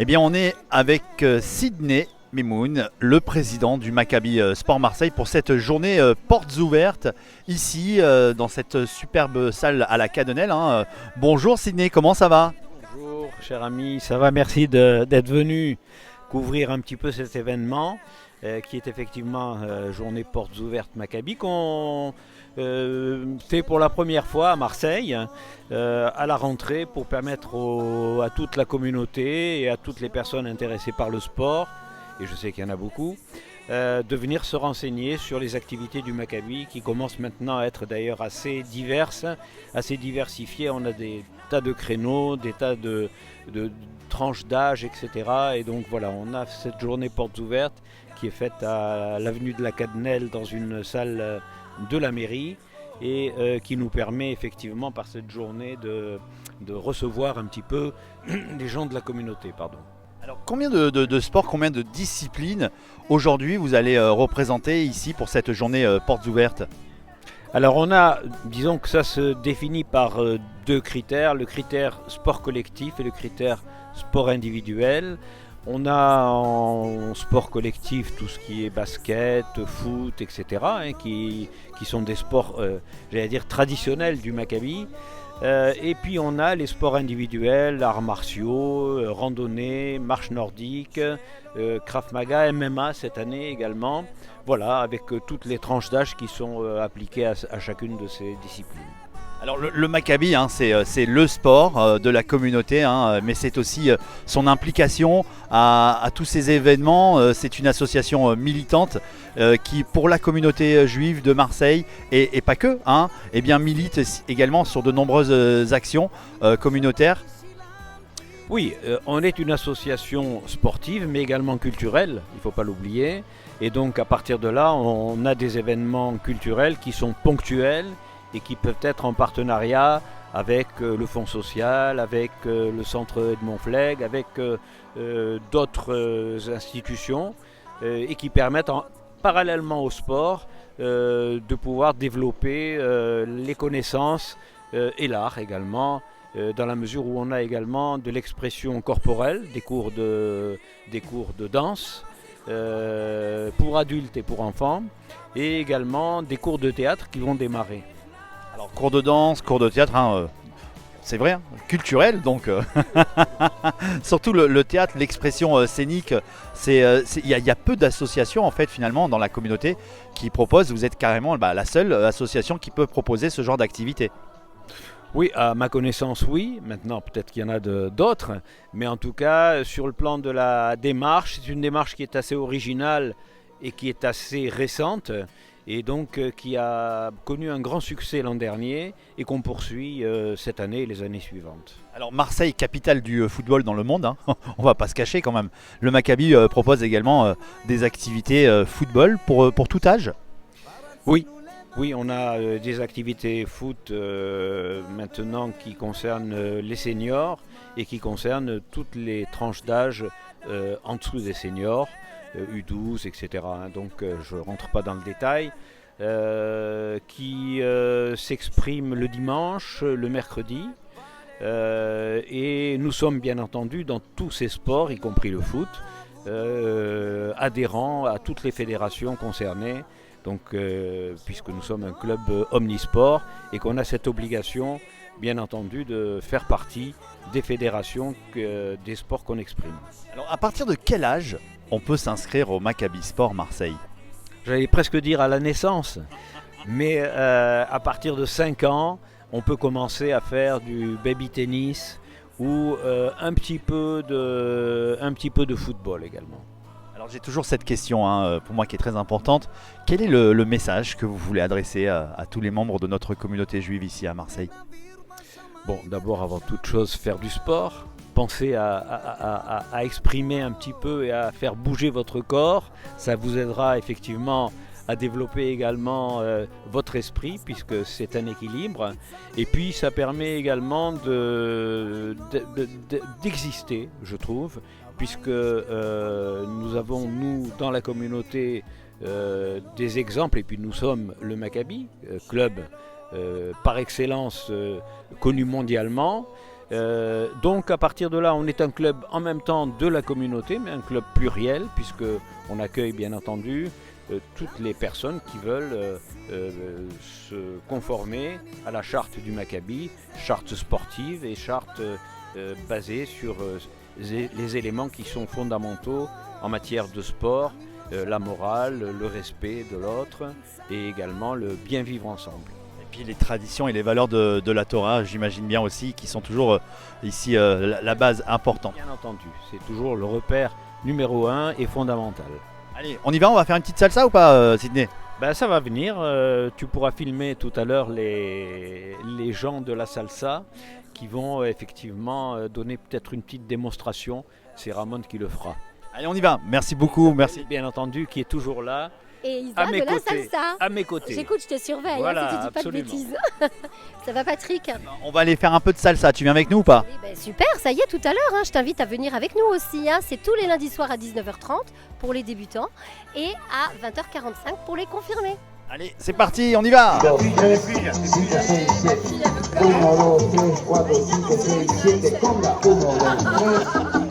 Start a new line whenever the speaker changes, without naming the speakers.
Eh bien, on est avec Sidney Memoun, le président du Maccabi Sport Marseille, pour cette journée portes ouvertes, ici, dans cette superbe salle à la Cadenelle. Bonjour Sidney, comment ça va?
Bonjour, cher ami, ça va, merci d'être venu couvrir un petit peu cet événement qui est effectivement journée portes ouvertes Maccabi qu'on fait pour la première fois à Marseille à la rentrée pour permettre à toute la communauté et à toutes les personnes intéressées par le sport, et je sais qu'il y en a beaucoup, de venir se renseigner sur les activités du Maccabi qui commencent maintenant à être d'ailleurs assez diverses, assez diversifiées. On a des tas de créneaux, des tas de tranches d'âge, etc. Et donc voilà, on a cette journée portes ouvertes qui est faite à l'avenue de la Cadenelle dans une salle de la mairie et qui nous permet effectivement par cette journée de recevoir un petit peu les gens de la communauté. Pardon.
Alors, combien de sports, combien de disciplines aujourd'hui vous allez représenter ici pour cette journée portes ouvertes?
Alors on a, disons que ça se définit par deux critères, le critère sport collectif et le critère sport individuel. On a en sport collectif tout ce qui est basket, foot, etc., qui sont des sports, j'allais dire, traditionnels du Maccabi. Et puis on a les sports individuels, arts martiaux, randonnée, marche nordique, Krav Maga, MMA cette année également. Voilà, avec toutes les tranches d'âge qui sont appliquées à chacune de ces disciplines.
Alors le Maccabi, c'est le sport de la communauté, mais c'est aussi son implication à tous ces événements. C'est une association militante qui, pour la communauté juive de Marseille, et pas que, eh bien, milite également sur de nombreuses actions communautaires.
Oui, on est une association sportive, mais également culturelle, il ne faut pas l'oublier. Et donc à partir de là, on a des événements culturels qui sont ponctuels et qui peuvent être en partenariat avec le Fonds social, avec le Centre Edmond Flegg, avec d'autres institutions et qui permettent parallèlement au sport de pouvoir développer les connaissances et l'art également, dans la mesure où on a également de l'expression corporelle, des cours de danse pour adultes et pour enfants, et également des cours de théâtre qui vont démarrer.
Alors, cours de danse, cours de théâtre, c'est vrai, culturel, donc surtout le théâtre, l'expression scénique, il y a peu d'associations en fait finalement dans la communauté qui proposent. Vous êtes carrément la seule association qui peut proposer ce genre d'activité.
Oui, à ma connaissance, oui. Maintenant, peut-être qu'il y en a d'autres. Mais en tout cas, sur le plan de la démarche, c'est une démarche qui est assez originale et qui est assez récente. Et donc qui a connu un grand succès l'an dernier et qu'on poursuit cette année et les années suivantes.
Alors Marseille, capitale du football dans le monde, on va pas se cacher quand même. Le Maccabi propose également des activités football pour tout âge.
Oui, oui, on a des activités foot maintenant qui concernent les seniors et qui concernent toutes les tranches d'âge en dessous des seniors, U12, etc. Donc je ne rentre pas dans le détail. Qui s'exprime le dimanche, le mercredi. Et nous sommes bien entendu dans tous ces sports, y compris le foot, adhérents à toutes les fédérations concernées. Donc, puisque nous sommes un club omnisport et qu'on a cette obligation, bien entendu, de faire partie des fédérations des sports qu'on exprime.
Alors à partir de quel âge on peut s'inscrire au Maccabi Sport Marseille?
J'allais presque dire à la naissance, mais à partir de 5 ans, on peut commencer à faire du baby tennis ou un petit peu de football également.
Alors j'ai toujours cette question pour moi qui est très importante. Quel est le message que vous voulez adresser à tous les membres de notre communauté juive ici à Marseille?
Bon, d'abord, avant toute chose, faire du sport. Pensez à exprimer un petit peu et à faire bouger votre corps. Ça vous aidera effectivement à développer également votre esprit, puisque c'est un équilibre. Et puis ça permet également d'exister, je trouve, puisque nous avons, nous, dans la communauté, des exemples, et puis nous sommes le Maccabi, club par excellence connu mondialement, Donc à partir de là, on est un club en même temps de la communauté, mais un club pluriel, puisque on accueille bien entendu toutes les personnes qui veulent se conformer à la charte du Maccabi, charte sportive et charte basée sur les éléments qui sont fondamentaux en matière de sport, la morale, le respect de l'autre et également le bien vivre ensemble.
Et puis les traditions et les valeurs de la Torah, j'imagine bien aussi, qui sont toujours ici la base importante.
Bien entendu, c'est toujours le repère numéro 1 et fondamental.
Allez, on y va, on va faire une petite salsa ou pas, Sydney?
Ben, ça va venir, tu pourras filmer tout à l'heure les gens de la salsa qui vont effectivement donner peut-être une petite démonstration. C'est Ramon qui le fera.
Allez, on y va. Merci beaucoup, merci.
Bien entendu, qui est toujours là,
Et Isa
à mes
de la
côtés.
salsa.
À mes côtés.
J'écoute, je te surveille,
Voilà,
si tu dis
absolument.
pas de bêtises. Ça va Patrick?
On va aller faire un peu de salsa. Tu viens avec nous ou pas?
Oui, ben super, ça y est, tout à l'heure, je t'invite à venir avec nous aussi. C'est tous les lundis soirs à 19h30 pour les débutants et à 20h45 pour les confirmés.
Allez, c'est parti, on y va.
1, 2, 3, 4, 5, 6, 7, con la 1, 2, 3.